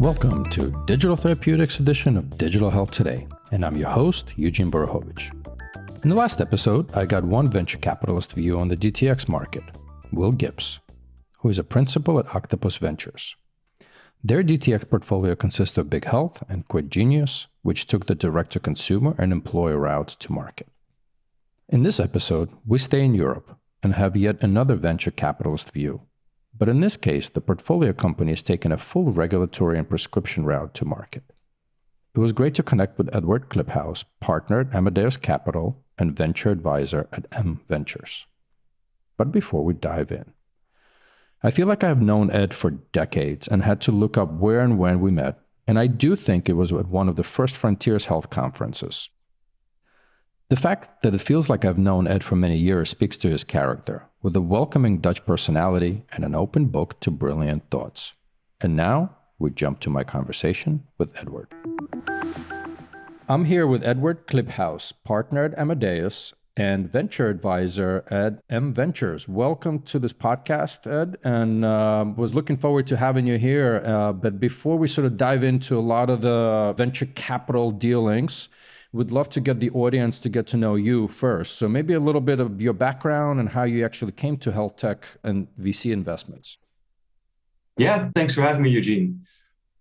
Welcome to Digital Therapeutics edition of Digital Health Today, and I'm your host, Eugene. In the last episode, I got one venture capitalist view on the DTX market, Will Gibbs, who is a principal at Octopus Ventures. Their DTX portfolio consists of Big Health and Quit Genius, which took the direct-to-consumer and employer routes to market. In this episode, we stay in Europe and have yet another venture capitalist view. But in this case, the portfolio company has taken a full regulatory and prescription route to market. It was great to connect with Edward Kliphuis, partner at Amadeus Capital and venture advisor at M Ventures. But before we dive in, I feel like I have known Ed for decades and had to look up where and when we met, and I do think it was at one of the first Frontiers Health conferences. The fact that it feels like I've known Ed for many years speaks to his character, with a welcoming Dutch personality and an open book to brilliant thoughts. And now, we jump to my conversation with Edward. I'm here with Edward Kliphuis, partner at Amadeus and venture advisor at M Ventures. Welcome to this podcast, Ed, and was looking forward to having you here. But before we sort of dive into a lot of the venture capital dealings, we'd love to get the audience to get to know you first. So maybe a little bit of your background and how you actually came to health tech and VC investments. Yeah, thanks for having me, Eugene.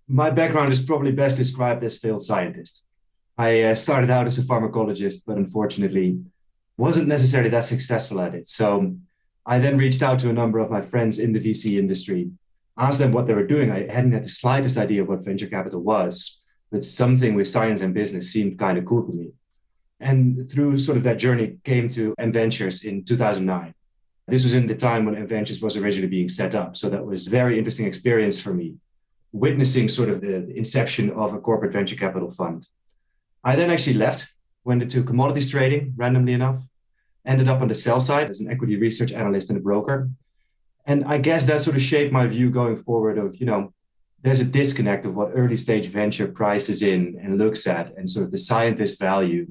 My background is probably best described as failed scientist. I started out as a pharmacologist, but unfortunately wasn't necessarily that successful at it. So I then reached out to a number of my friends in the VC industry, asked them what they were doing. I hadn't had the slightest idea of what venture capital was, but something with science and business seemed kind of cool to me. And through sort of that journey, came to M Ventures in 2009. This was in the time when M Ventures was originally being set up. So that was a very interesting experience for me, witnessing sort of the inception of a corporate venture capital fund. I then actually left, went into commodities trading, randomly enough, ended up on the sell side as an equity research analyst and a broker. And I guess that sort of shaped my view going forward of, there's a disconnect of what early stage venture prices in and looks at and sort of the scientist value.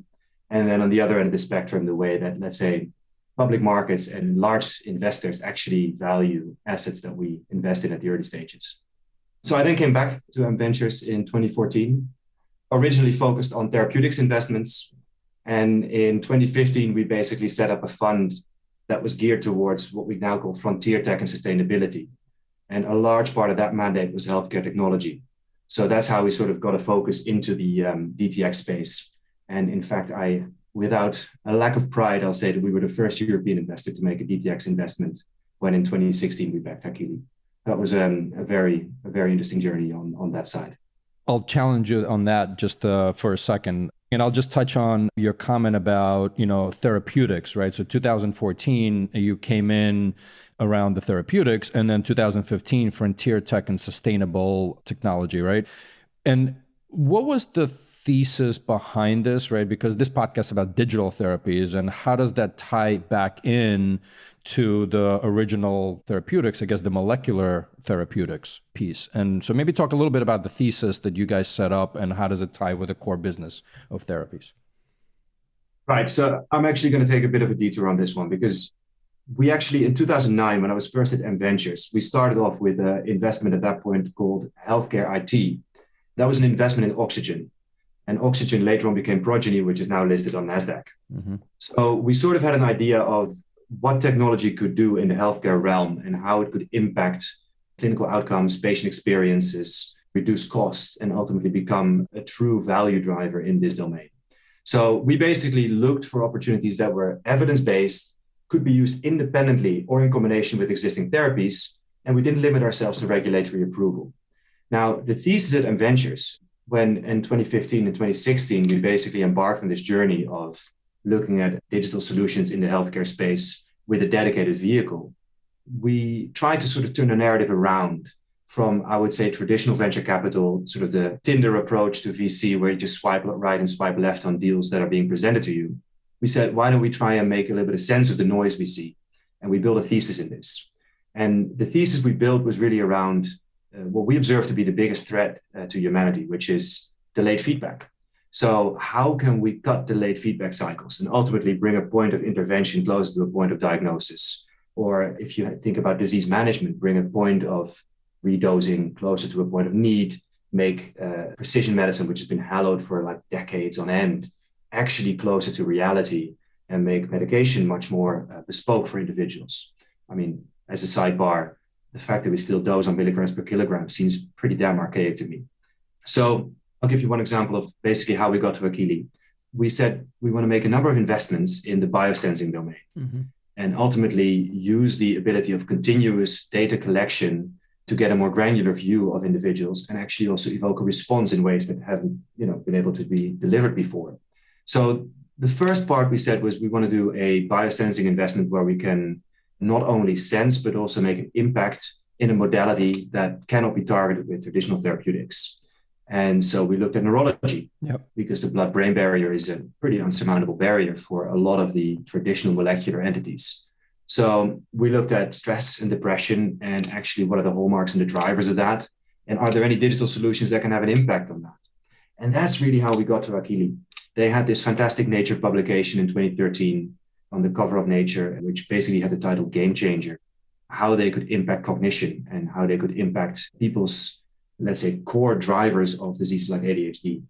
And then on the other end of the spectrum, the way that, let's say, public markets and large investors actually value assets that we invest in at the early stages. So I then came back to M Ventures in 2014, originally focused on therapeutics investments. And in 2015, we basically set up a fund that was geared towards what we now call frontier tech and sustainability. And a large part of that mandate was healthcare technology. So that's how we sort of got a focus into the DTX space. And in fact, without a lack of pride, I'll say that we were the first European investor to make a DTX investment when in 2016 we backed Akili. That was a very interesting journey on that side. I'll challenge you on that just for a second. And I'll just touch on your comment about, therapeutics, right? So 2014, you came in around the therapeutics, and then 2015, frontier tech and sustainable technology, right? And what was the thesis behind this, right? Because this podcast is about digital therapies, and how does that tie back in to the original therapeutics, I guess the molecular therapeutics piece? And so maybe talk a little bit about the thesis that you guys set up and how does it tie with the core business of therapies? Right. So I'm actually going to take a bit of a detour on this one because we actually, in 2009, when I was first at M Ventures, we started off with an investment at that point called Healthcare IT. That was an investment in Oxygen. And Oxygen later on became Progeny, which is now listed on NASDAQ. Mm-hmm. So we sort of had an idea of what technology could do in the healthcare realm and how it could impact clinical outcomes, patient experiences, reduce costs, and ultimately become a true value driver in this domain. So we basically looked for opportunities that were evidence-based, could be used independently or in combination with existing therapies, and we didn't limit ourselves to regulatory approval. Now, the thesis at M Ventures, when in 2015 and 2016, we basically embarked on this journey of looking at digital solutions in the healthcare space with a dedicated vehicle, we tried to sort of turn the narrative around from, I would say, traditional venture capital, sort of the Tinder approach to VC, where you just swipe right and swipe left on deals that are being presented to you. We said, why don't we try and make a little bit of sense of the noise we see? And we built a thesis in this. And the thesis we built was really around what we observe to be the biggest threat to humanity, which is delayed feedback. So how can we cut delayed feedback cycles and ultimately bring a point of intervention closer to a point of diagnosis? Or if you think about disease management, bring a point of redosing closer to a point of need make precision medicine, which has been hallowed for like decades on end, actually closer to reality and make medication much more bespoke for individuals. I mean, as a sidebar, the fact that we still dose on milligrams per kilogram seems pretty damn archaic to me. So I'll give you one example of basically how we got to Akili. We said we want to make a number of investments in the biosensing domain and ultimately use the ability of continuous data collection to get a more granular view of individuals and actually also evoke a response in ways that haven't been able to be delivered before. So the first part we said was we want to do a biosensing investment where we can not only sense, but also make an impact in a modality that cannot be targeted with traditional therapeutics. And so we looked at neurology because the blood-brain barrier is a pretty unsurmountable barrier for a lot of the traditional molecular entities. So we looked at stress and depression and actually what are the hallmarks and the drivers of that? And are there any digital solutions that can have an impact on that? And that's really how we got to Akili. They had this fantastic Nature publication in 2013 on the cover of Nature, which basically had the title Game Changer, how they could impact cognition and how they could impact people's, let's say, core drivers of diseases like ADHD.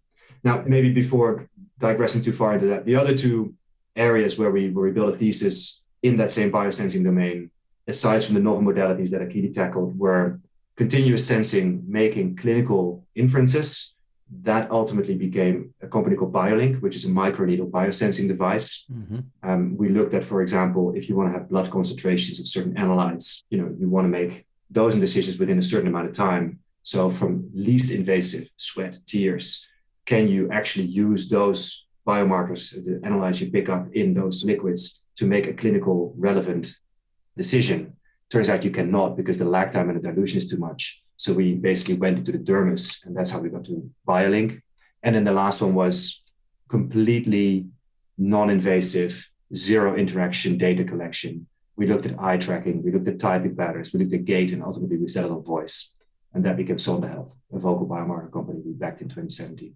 Now, maybe before digressing too far into that, the other two areas where we built a thesis in that same biosensing domain, aside from the novel modalities that Akili tackled, were continuous sensing, making clinical inferences. That ultimately became a company called BioLink, which is a microneedle biosensing device. We looked at, for example, if you want to have blood concentrations of certain analytes, you want to make dosing decisions within a certain amount of time. So from least invasive, sweat, tears, can you actually use those biomarkers, the analytes you pick up in those liquids to make a clinical relevant decision? Turns out you cannot because the lag time and the dilution is too much. So we basically went into the dermis, and that's how we got to BioLink. And then the last one was completely non-invasive, zero interaction data collection. We looked at eye tracking, we looked at typing patterns, we looked at gait, and ultimately we settled on voice. And that became Sonde Health, a vocal biomarker company we backed in 2017.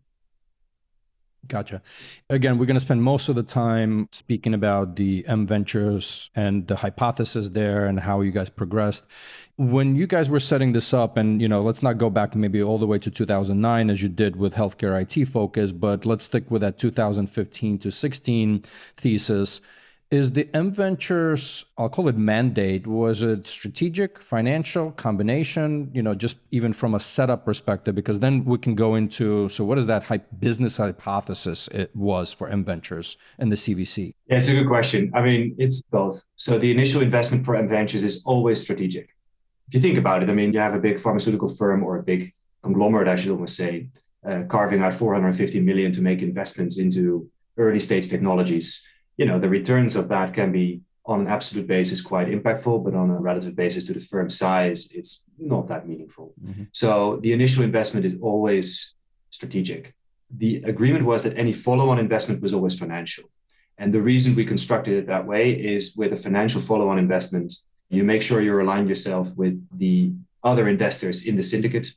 Gotcha. Again, we're going to spend most of the time speaking about the M Ventures and the hypothesis there and how you guys progressed. When you guys were setting this up, and let's not go back maybe all the way to 2009 as you did with healthcare IT focus, but let's stick with that 2015 to 16 thesis. Is the M Ventures, I'll call it mandate, was it strategic, financial, combination, just even from a setup perspective? Because then we can go into, so what is that business hypothesis it was for M Ventures and the CVC? Yeah, it's a good question. I mean, it's both. So the initial investment for M Ventures is always strategic. If you think about it, I mean, you have a big pharmaceutical firm or a big conglomerate, I should almost say, carving out 450 million to make investments into early stage technologies. The returns of that can be on an absolute basis quite impactful, but on a relative basis to the firm's size, it's not that meaningful. So the initial investment is always strategic. The agreement was that any follow-on investment was always financial. And the reason we constructed it that way is with a financial follow-on investment, you make sure you align yourself with the other investors in the syndicate.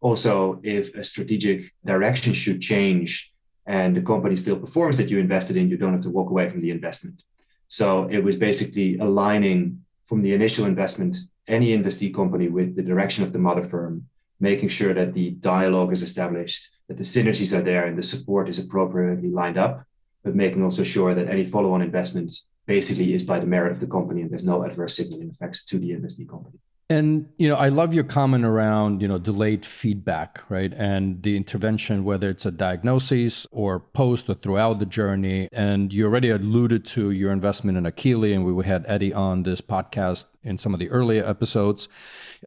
Also, if a strategic direction should change, and the company still performs that you invested in, you don't have to walk away from the investment. So it was basically aligning from the initial investment, any investee company with the direction of the mother firm, making sure that the dialogue is established, that the synergies are there and the support is appropriately lined up, but making also sure that any follow-on investment basically is by the merit of the company and there's no adverse signaling effects to the investee company. And, I love your comment around, delayed feedback, right? And the intervention, whether it's a diagnosis or post or throughout the journey. And you already alluded to your investment in Akili, and we had Eddie on this podcast in some of the earlier episodes.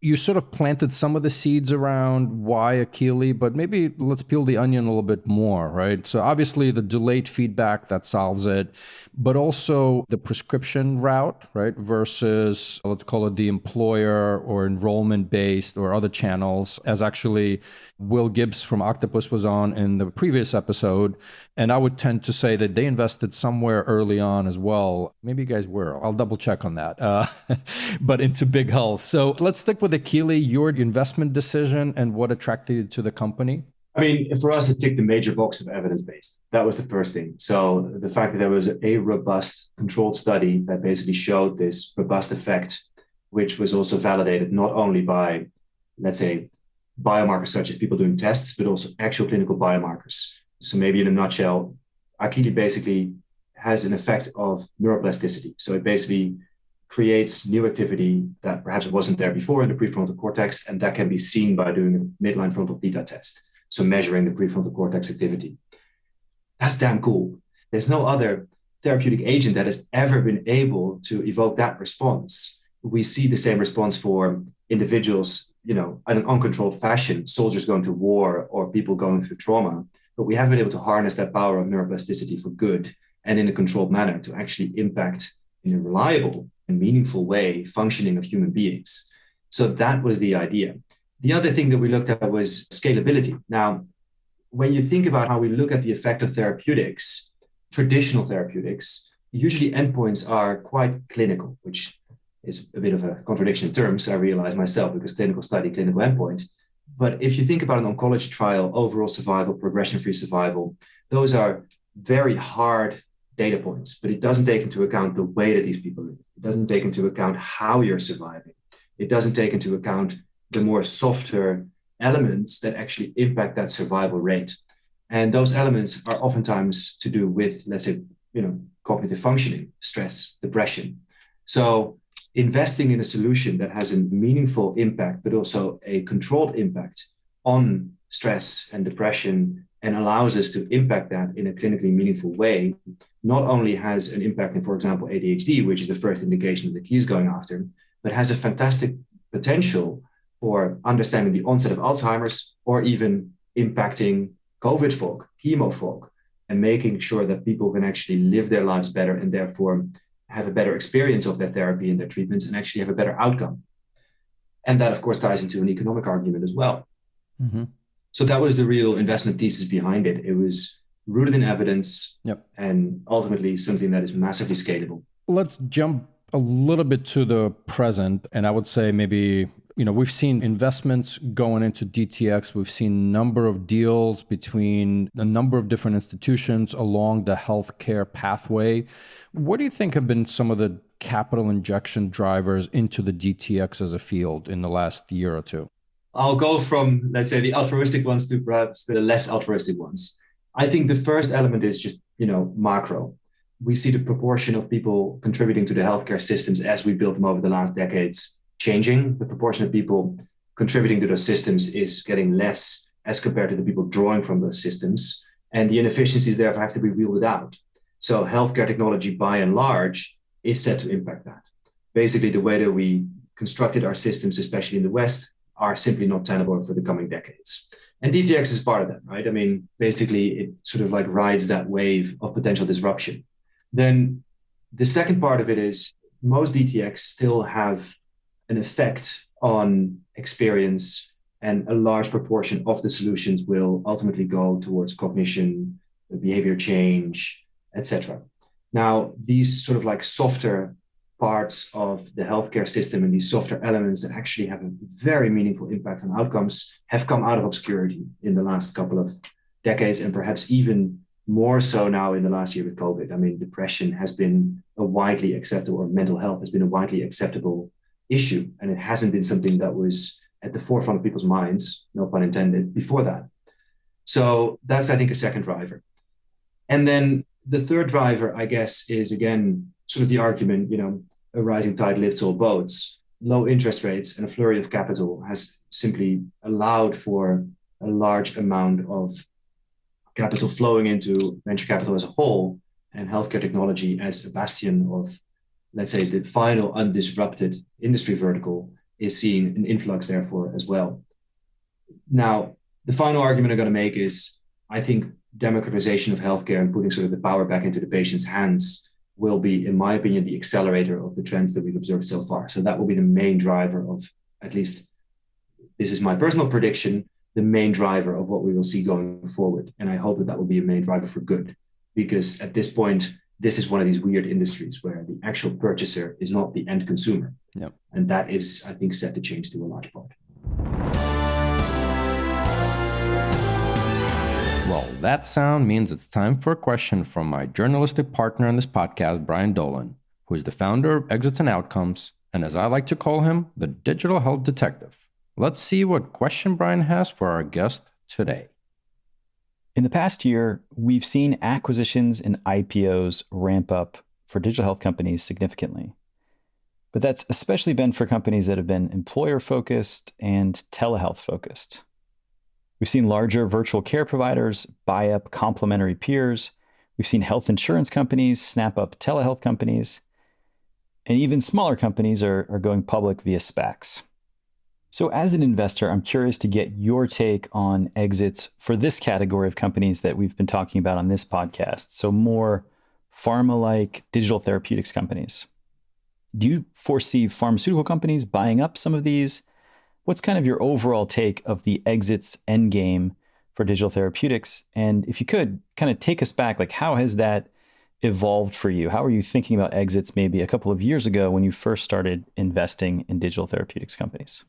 You sort of planted some of the seeds around why Akili, but maybe let's peel the onion a little bit more, right? So obviously the delayed feedback, that solves it, but also the prescription route, right? Versus, let's call it the employer or enrollment-based or other channels, as actually Will Gibbs from Octopus was on in the previous episode. And I would tend to say that they invested somewhere early on as well. Maybe you guys were. I'll double check on that. But into big health. So let's stick with Akili, your investment decision and what attracted you to the company. I mean, for us, it ticked the major box of evidence-based. That was the first thing. So the fact that there was a robust controlled study that basically showed this robust effect, which was also validated not only by, let's say, biomarkers such as people doing tests, but also actual clinical biomarkers. So maybe in a nutshell, Akili basically has an effect of neuroplasticity. So it basically creates new activity that perhaps wasn't there before in the prefrontal cortex, and that can be seen by doing a midline frontal theta test. So measuring the prefrontal cortex activity. That's damn cool. There's no other therapeutic agent that has ever been able to evoke that response. We see the same response for individuals, in an uncontrolled fashion, soldiers going to war or people going through trauma, but we have been able to harness that power of neuroplasticity for good and in a controlled manner to actually impact in a reliable and meaningful way functioning of human beings. So that was the idea. The other thing that we looked at was scalability. Now, when you think about how we look at the effect of therapeutics, traditional therapeutics, usually endpoints are quite clinical, which is a bit of a contradiction in terms, I realize myself, because clinical study, clinical endpoint. But if you think about an oncology trial, overall survival, progression-free survival, those are very hard data points, but it doesn't take into account the way that these people live. It doesn't take into account how you're surviving. It doesn't take into account the more softer elements that actually impact that survival rate. And those elements are oftentimes to do with, let's say, cognitive functioning, stress, depression. So investing in a solution that has a meaningful impact, but also a controlled impact on stress and depression and allows us to impact that in a clinically meaningful way, not only has an impact in, for example, ADHD, which is the first indication that the key is going after, but has a fantastic potential for understanding the onset of Alzheimer's or even impacting COVID folk, chemo folk, and making sure that people can actually live their lives better and therefore have a better experience of their therapy and their treatments and actually have a better outcome. And that, of course, ties into an economic argument as well. Mm-hmm. So that was the real investment thesis behind it. It was rooted in evidence and ultimately something that is massively scalable. Let's jump a little bit to the present. And I would say maybe, we've seen investments going into DTX. We've seen a number of deals between a number of different institutions along the healthcare pathway. What do you think have been some of the capital injection drivers into the DTX as a field in the last year or two? I'll go from, let's say, the altruistic ones to perhaps the less altruistic ones. I think the first element is just, macro. We see the proportion of people contributing to the healthcare systems as we built them over the last decades changing. The proportion of people contributing to those systems is getting less as compared to the people drawing from those systems. And the inefficiencies therefore have to be wielded out. So healthcare technology, by and large, is set to impact that. Basically, the way that we constructed our systems, especially in the West, are simply not tenable for the coming decades. And DTX is part of that, right? I mean, basically, it sort of like rides that wave of potential disruption. Then the second part of it is most DTX still have an effect on experience, and a large proportion of the solutions will ultimately go towards cognition, behavior change, etc. Now, these sort of like softer parts of the healthcare system and these softer elements that actually have a very meaningful impact on outcomes have come out of obscurity in the last couple of decades, and perhaps even more so now in the last year with COVID. I mean, depression has been a widely acceptable, or mental health has been a widely acceptable issue, and it hasn't been something that was at the forefront of people's minds, no pun intended, before that. So that's, I think, a second driver. And then the third driver, I guess, is again, sort of the argument, a rising tide lifts all boats. Low interest rates and a flurry of capital has simply allowed for a large amount of capital flowing into venture capital as a whole, and healthcare technology as a bastion of, let's say, the final undisrupted industry vertical is seeing an influx therefore as well. Now, the final argument I'm going to make is, I think democratization of healthcare and putting sort of the power back into the patient's hands will be, in my opinion, the accelerator of the trends that we've observed so far. So that will be the main driver of, at least this is my personal prediction, the main driver of what we will see going forward. And I hope that that will be a main driver for good, because at this point, this is one of these weird industries where the actual purchaser is not the end consumer. Yep. And that is, I think, set to change to a large part. Well, that sound means it's time for a question from my journalistic partner on this podcast, Brian Dolan, who is the founder of Exits and Outcomes, and as I like to call him, the digital health detective. Let's see what question Brian has for our guest today. In the past year, we've seen acquisitions and IPOs ramp up for digital health companies significantly. But that's especially been for companies that have been employer-focused and telehealth-focused. We've seen larger virtual care providers buy up complementary peers. We've seen health insurance companies snap up telehealth companies. And even smaller companies are going public via SPACs. So as an investor, I'm curious to get your take on exits for this category of companies that we've been talking about on this podcast. So more pharma-like digital therapeutics companies. Do you foresee pharmaceutical companies buying up some of these? What's kind of your overall take of the exits endgame for digital therapeutics? And if you could kind of take us back, like how has that evolved for you? How are you thinking about exits maybe a couple of years ago when you first started investing in digital therapeutics companies?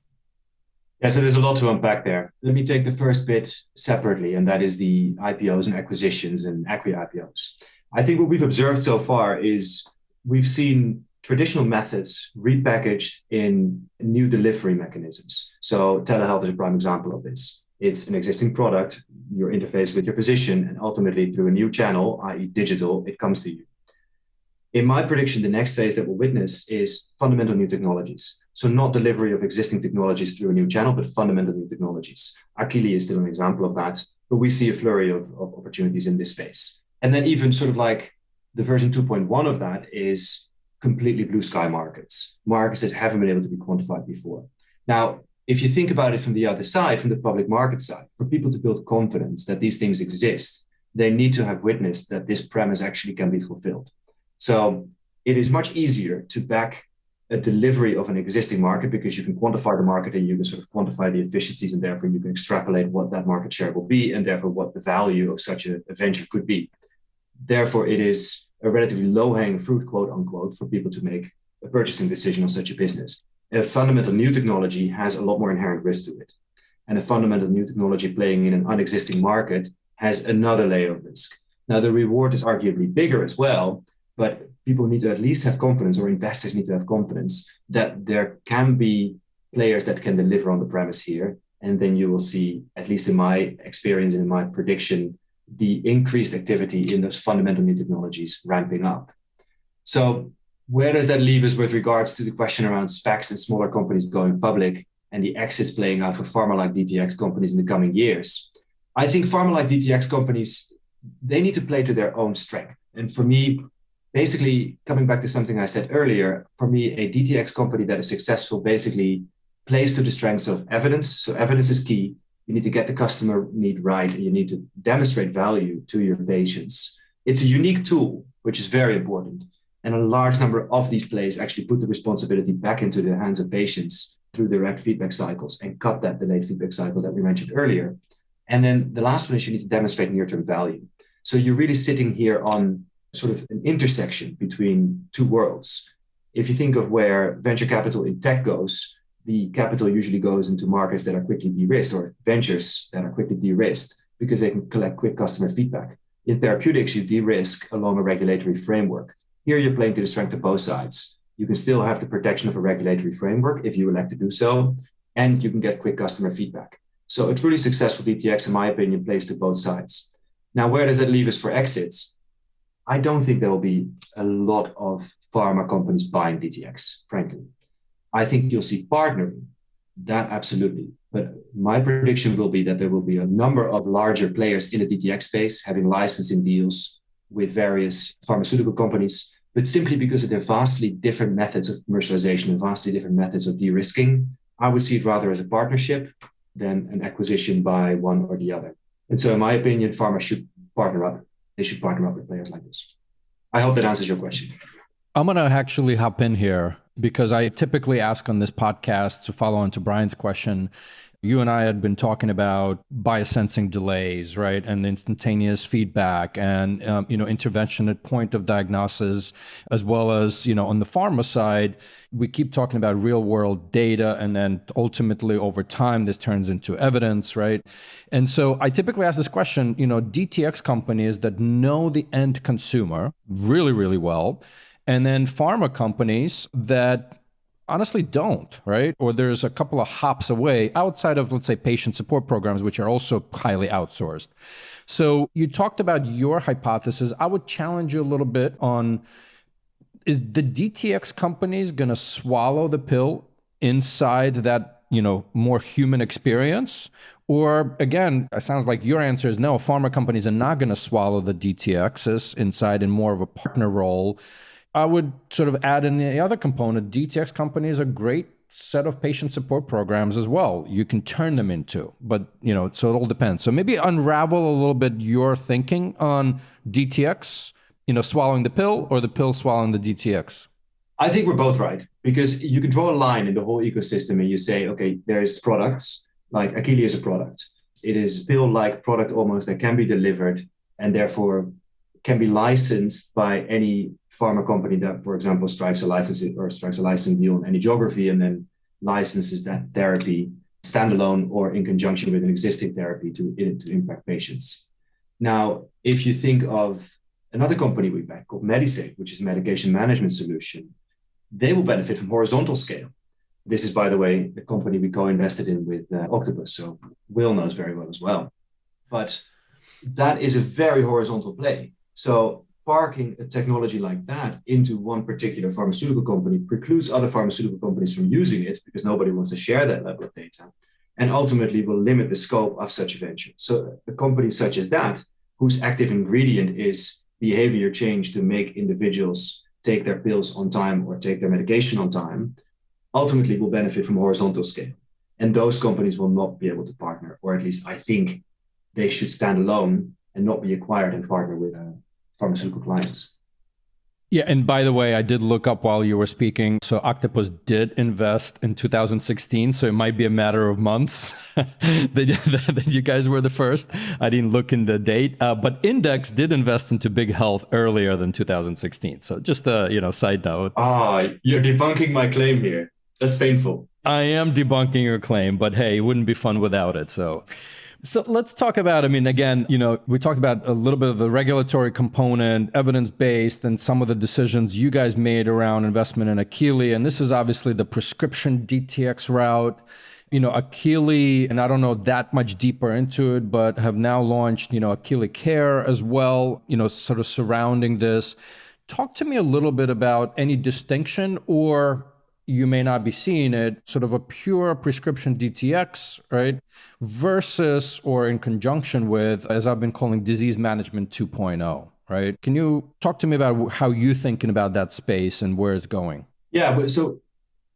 Yeah, so there's a lot to unpack there. Let me take the first bit separately, and that is the IPOs and acquisitions and acqui-IPOs. I think what we've observed so far is we've seen traditional methods repackaged in new delivery mechanisms. So telehealth is a prime example of this. It's an existing product, your interface with your physician, and ultimately through a new channel, i.e. digital, it comes to you. In my prediction, the next phase that we'll witness is fundamental new technologies. So not delivery of existing technologies through a new channel, but fundamental new technologies. Akili is still an example of that, but we see a flurry of opportunities in this space. And then even sort of like the version 2.1 of that is completely blue sky markets that haven't been able to be quantified before. Now, if you think about it from the other side, from the public market side, for people to build confidence that these things exist, they need to have witnessed that this premise actually can be fulfilled. So it is much easier to back a delivery of an existing market because you can quantify the market and you can sort of quantify the efficiencies, and therefore you can extrapolate what that market share will be and therefore what the value of such a venture could be. Therefore, it is a relatively low-hanging fruit, quote unquote, for people to make a purchasing decision on such a business. A fundamental new technology has a lot more inherent risk to it. And a fundamental new technology playing in an unexisting market has another layer of risk. Now, the reward is arguably bigger as well, but people need to at least have confidence, or investors need to have confidence, that there can be players that can deliver on the premise here. And then you will see, at least in my experience and in my prediction, the increased activity in those fundamental new technologies ramping up. So where does that leave us with regards to the question around SPACs and smaller companies going public and the exits playing out for pharma-like DTX companies in the coming years? I think pharma-like DTX companies, they need to play to their own strength. And for me, basically, coming back to something I said earlier, for me, a DTX company that is successful basically plays to the strengths of evidence. So evidence is key. You need to get the customer need right, and you need to demonstrate value to your patients. It's a unique tool, which is very important. And a large number of these plays actually put the responsibility back into the hands of patients through direct feedback cycles and cut that delayed feedback cycle that we mentioned earlier. And then the last one is you need to demonstrate near-term value. So you're really sitting here on sort of an intersection between two worlds. If you think of where venture capital in tech goes, the capital usually goes into markets that are quickly de-risked, or ventures that are quickly de-risked, because they can collect quick customer feedback. In therapeutics, you de-risk along a regulatory framework. Here you're playing to the strength of both sides. You can still have the protection of a regulatory framework if you elect to do so, and you can get quick customer feedback. So a truly successful DTX, in my opinion, plays to both sides. Now, where does that leave us for exits? I don't think there will be a lot of pharma companies buying DTX, frankly. I think you'll see partnering, that absolutely. But my prediction will be that there will be a number of larger players in the DTX space having licensing deals with various pharmaceutical companies, but simply because of their vastly different methods of commercialization and vastly different methods of de-risking, I would see it rather as a partnership than an acquisition by one or the other. And so in my opinion, pharma should partner up. They should partner up with players like this. I hope that answers your question. I'm going to actually hop in here because I typically ask on this podcast, to follow on to Brian's question. You and I had been talking about biosensing delays, right? And instantaneous feedback and, intervention at point of diagnosis, as well as, on the pharma side, we keep talking about real world data. And then ultimately over time, this turns into evidence, right? And so I typically ask this question, DTX companies that know the end consumer really, really well, and then pharma companies that honestly don't, right? Or there's a couple of hops away outside of, let's say, patient support programs, which are also highly outsourced. So you talked about your hypothesis. I would challenge you a little bit on, is the DTX companies going to swallow the pill inside that, more human experience? Or again, it sounds like your answer is no, pharma companies are not going to swallow the DTXs inside in more of a partner role. I would sort of add in the other component, DTX companies are great set of patient support programs as well. You can turn them into, but so it all depends. So maybe unravel a little bit your thinking on DTX, swallowing the pill or the pill swallowing the DTX. I think we're both right, because you can draw a line in the whole ecosystem and you say, okay, there's products like Akili is a product. It is a pill-like product almost that can be delivered and therefore can be licensed by any pharma company that, for example, strikes a license deal in any geography and then licenses that therapy standalone or in conjunction with an existing therapy to impact patients. Now, if you think of another company we back called Medisafe, which is a medication management solution, they will benefit from horizontal scale. This is, by the way, the company we co-invested in with Octopus, so Will knows very well as well. But that is a very horizontal play. So parking a technology like that into one particular pharmaceutical company precludes other pharmaceutical companies from using it because nobody wants to share that level of data, and ultimately will limit the scope of such a venture. So a company such as that, whose active ingredient is behavior change to make individuals take their pills on time or take their medication on time, ultimately will benefit from horizontal scale. And those companies will not be able to partner, or at least I think they should stand alone and not be acquired and partner with pharmaceutical clients. Yeah, and by the way, I did look up while you were speaking. So Octopus did invest in 2016, so it might be a matter of months that you guys were the first. I didn't look in the date, but Index did invest into Big Health earlier than 2016. So just a side note. You're debunking my claim here. That's painful. I am debunking your claim, but hey, it wouldn't be fun without it. So let's talk about, again, we talked about a little bit of the regulatory component, evidence-based, and some of the decisions you guys made around investment in Akili. And this is obviously the prescription DTX route. Akili, and I don't know that much deeper into it, but have now launched, Akili Care as well, sort of surrounding this. Talk to me a little bit about any distinction, or you may not be seeing it, sort of a pure prescription DTX, right? Versus or in conjunction with, as I've been calling, disease management 2.0, right? Can you talk to me about how you're thinking about that space and where it's going? Yeah, so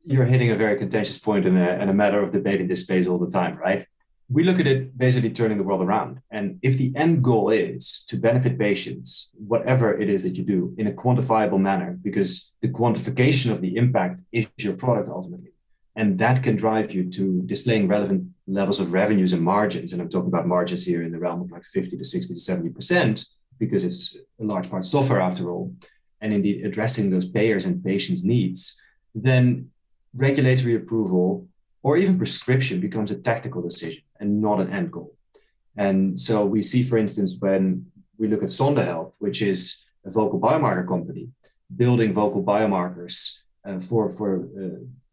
you're hitting a very contentious point and a matter of debate in this space all the time, right? We look at it basically turning the world around. And if the end goal is to benefit patients, whatever it is that you do, in a quantifiable manner, because the quantification of the impact is your product ultimately. And that can drive you to displaying relevant levels of revenues and margins. And I'm talking about margins here in the realm of like 50 to 60 to 70%, because it's a large part software after all, and indeed addressing those payers and patients' needs, then regulatory approval or even prescription becomes a tactical decision and not an end goal. And so we see, for instance, when we look at Sonde Health, which is a vocal biomarker company, building vocal biomarkers for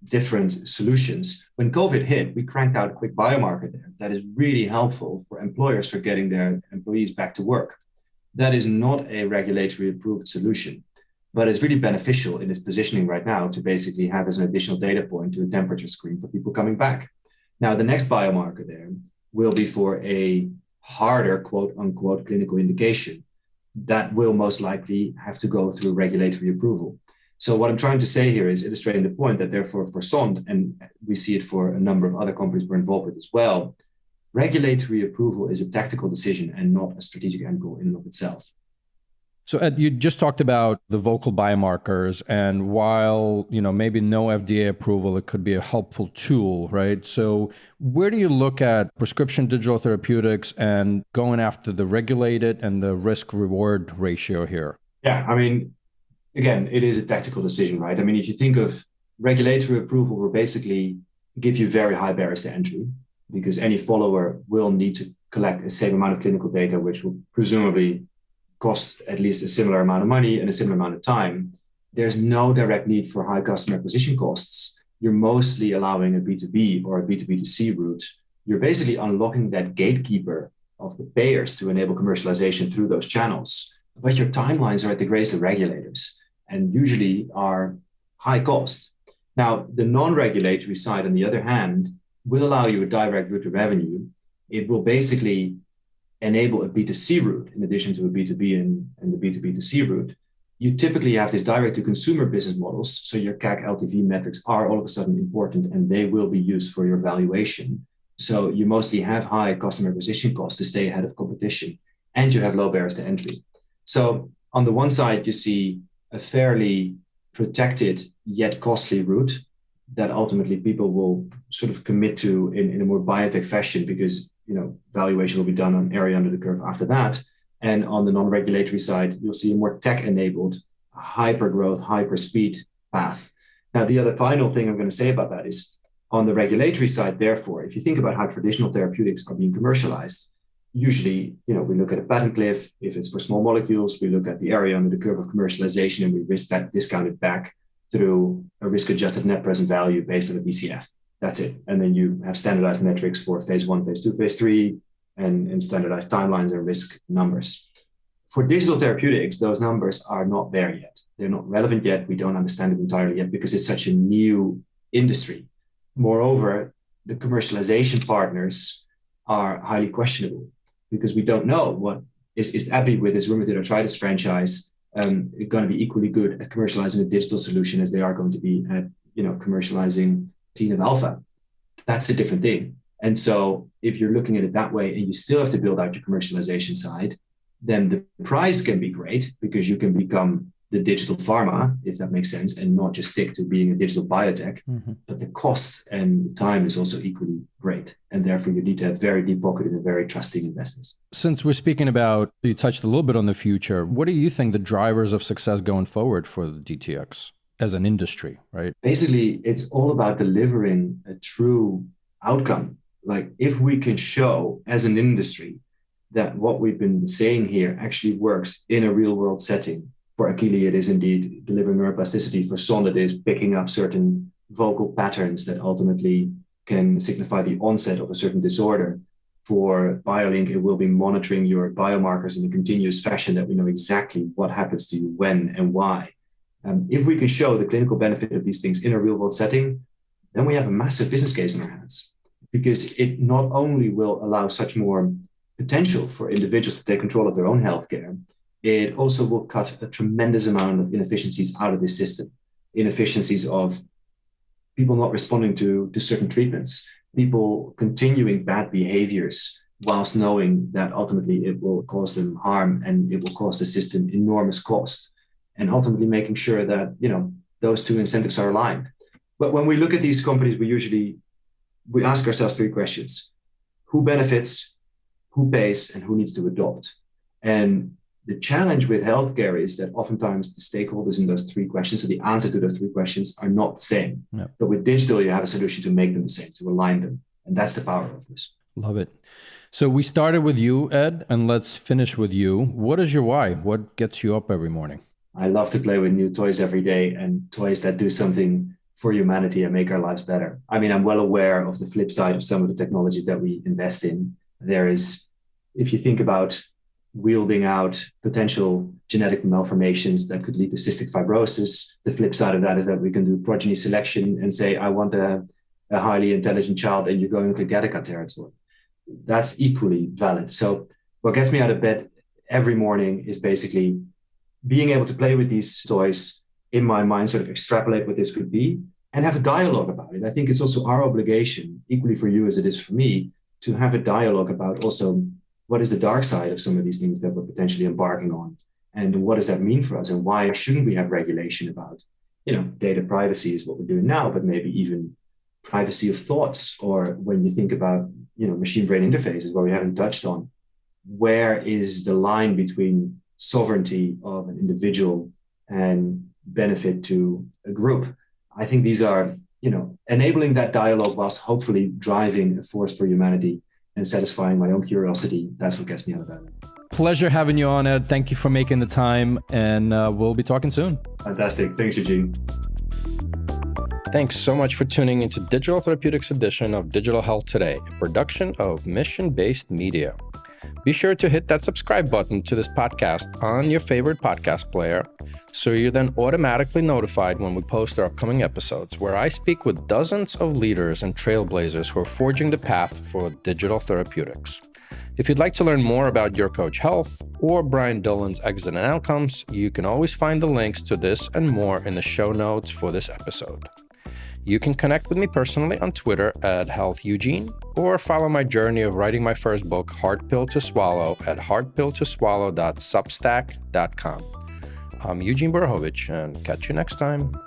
different solutions. When COVID hit, we cranked out a quick biomarker there that is really helpful for employers for getting their employees back to work. That is not a regulatory approved solution, but it's really beneficial in its positioning right now to basically have as an additional data point to a temperature screen for people coming back. Now, the next biomarker there will be for a harder, quote unquote, clinical indication that will most likely have to go through regulatory approval. So what I'm trying to say here is illustrating the point that therefore for Sonde, and we see it for a number of other companies we're involved with as well, regulatory approval is a tactical decision and not a strategic end goal in and of itself. So Ed, you just talked about the vocal biomarkers, and while, maybe no FDA approval, it could be a helpful tool, right? So where do you look at prescription digital therapeutics and going after the regulated and the risk reward ratio here? Yeah, again, it is a tactical decision, right? If you think of regulatory approval will basically give you very high barriers to entry because any follower will need to collect the same amount of clinical data, which will presumably cost at least a similar amount of money and a similar amount of time. There's no direct need for high customer acquisition costs you're mostly allowing a B2B or a B2B2C route. You're basically unlocking that gatekeeper of the payers to enable commercialization through those channels. But your timelines are at the grace of regulators and usually are high cost. Now, the non-regulatory side, on the other hand, will allow you a direct route to revenue. It will basically enable a B2C route in addition to a B2B and the B2B2C route. You typically have these direct-to-consumer business models, so your CAC LTV metrics are all of a sudden important and they will be used for your valuation. So you mostly have high customer acquisition costs to stay ahead of competition, and you have low barriers to entry. So on the one side, you see a fairly protected yet costly route that ultimately people will sort of commit to in a more biotech fashion because valuation will be done on area under the curve after that. And on the non-regulatory side, you'll see a more tech-enabled, hyper-growth, hyper-speed path. Now, the other final thing I'm going to say about that is on the regulatory side, therefore, if you think about how traditional therapeutics are being commercialized, usually, we look at a patent cliff. If it's for small molecules, we look at the area under the curve of commercialization and we risk that discounted back through a risk-adjusted net present value based on a DCF. That's it. And then you have standardized metrics for phase 1, phase 2, phase 3, and standardized timelines and risk numbers. For digital therapeutics, those numbers are not there yet. They're not relevant yet. We don't understand it entirely yet because it's such a new industry. Moreover, the commercialization partners are highly questionable because we don't know what is AbbVie with its rheumatoid arthritis franchise going to be equally good at commercializing a digital solution as they are going to be at commercializing TNF alpha. That's a different thing. And so if you're looking at it that way and you still have to build out your commercialization side, then the price can be great because you can become the digital pharma, if that makes sense, and not just stick to being a digital biotech. Mm-hmm. But the cost and time is also equally great. And therefore you need to have very deep-pocketed and very trusting investors. Since we're speaking about, you touched a little bit on the future, what do you think the drivers of success going forward for the DTX as an industry, right? Basically, it's all about delivering a true outcome. Like if we can show as an industry that what we've been saying here actually works in a real world setting. For Akili, it is indeed delivering neuroplasticity. For Sonde, it is picking up certain vocal patterns that ultimately can signify the onset of a certain disorder. For BioLink, it will be monitoring your biomarkers in a continuous fashion that we know exactly what happens to you, when and why. If we can show the clinical benefit of these things in a real world setting, then we have a massive business case in our hands. Because it not only will allow such more potential for individuals to take control of their own healthcare, it also will cut a tremendous amount of inefficiencies out of this system. Inefficiencies of people not responding to certain treatments, people continuing bad behaviors whilst knowing that ultimately it will cause them harm and it will cost the system enormous cost. And ultimately making sure that, those two incentives are aligned. But when we look at these companies, we ask ourselves three questions: who benefits, who pays, and who needs to adopt? And the challenge with healthcare is that oftentimes the stakeholders in those three questions, so the answers to those three questions, are not the same. Yeah. But with digital, you have a solution to make them the same, to align them. And that's the power of this. Love it. So we started with you, Ed, and let's finish with you. What is your why? What gets you up every morning? I love to play with new toys every day and toys that do something for humanity and make our lives better. I mean, I'm well aware of the flip side of some of the technologies that we invest in. There is, if you think about wielding out potential genetic malformations that could lead to cystic fibrosis, the flip side of that is that we can do progeny selection and say, I want a highly intelligent child and you're going into Gattaca territory. That's equally valid. So what gets me out of bed every morning is basically being able to play with these toys in my mind, sort of extrapolate what this could be and have a dialogue about it. I think it's also our obligation, equally for you as it is for me, to have a dialogue about also what is the dark side of some of these things that we're potentially embarking on, and what does that mean for us, and why shouldn't we have regulation about, data privacy is what we're doing now, but maybe even privacy of thoughts, or when you think about, machine-brain interfaces where we haven't touched on, where is the line between sovereignty of an individual and benefit to a group? I think these are, enabling that dialogue whilst hopefully driving a force for humanity and satisfying my own curiosity. That's what gets me out of bed. Pleasure having you on, Ed. Thank you for making the time, and we'll be talking soon. Fantastic. Thanks, Eugene. Thanks so much for tuning into Digital Therapeutics edition of Digital Health Today, a production of Mission-Based Media. Be sure to hit that subscribe button to this podcast on your favorite podcast player so you're then automatically notified when we post our upcoming episodes, where I speak with dozens of leaders and trailblazers who are forging the path for digital therapeutics. If you'd like to learn more about Your Coach Health or Brian Dillon's Exit and Outcomes, you can always find the links to this and more in the show notes for this episode. You can connect with me personally on Twitter at HealthEugene, or follow my journey of writing my first book, Hard Pill to Swallow, at hardpilltoswallow.substack.com. I'm Eugene Borowicz, and catch you next time.